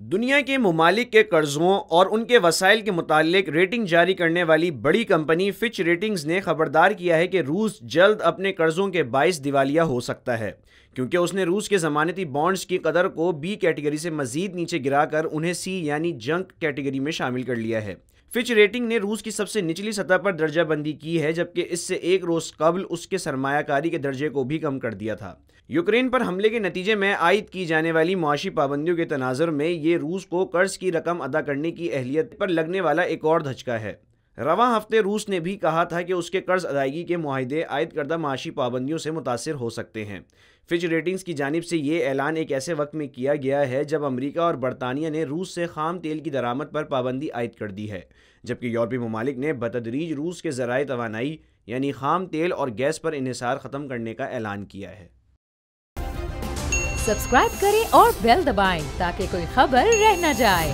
دنیا کے ممالک کے قرضوں اور ان کے وسائل کے متعلق ریٹنگ جاری کرنے والی بڑی کمپنی فچ ریٹنگز نے خبردار کیا ہے کہ روس جلد اپنے قرضوں کے باعث دیوالیہ ہو سکتا ہے، کیونکہ اس نے روس کے ضمانتی بانڈز کی قدر کو بی کیٹیگری سے مزید نیچے گرا کر انہیں سی یعنی جنک کیٹیگری میں شامل کر لیا ہے۔ فچ ریٹنگ نے روس کی سب سے نچلی سطح پر درجہ بندی کی ہے، جبکہ اس سے ایک روز قبل اس کے سرمایہ کاری کے درجے کو بھی کم کر دیا تھا۔ یوکرین پر حملے کے نتیجے میں عائد کی جانے والی معاشی پابندیوں کے تناظر میں یہ روس کو قرض کی رقم ادا کرنے کی اہلیت پر لگنے والا ایک اور دھچکا ہے۔ رواں ہفتے روس نے بھی کہا تھا کہ اس کے قرض ادائیگی کے معاہدے عائد کردہ معاشی پابندیوں سے متاثر ہو سکتے ہیں۔ فچ ریٹنگز کی جانب سے یہ اعلان ایک ایسے وقت میں کیا گیا ہے جب امریکہ اور برطانیہ نے روس سے خام تیل کی درآمد پر پابندی عائد کر دی ہے، جبکہ یورپی ممالک نے بتدریج روس کے ذرائع توانائی یعنی خام تیل اور گیس پر انحصار ختم کرنے کا اعلان کیا ہے۔ سبسکرائب کریں اور بیل دبائیں تاکہ کوئی خبر رہ نہ جائے۔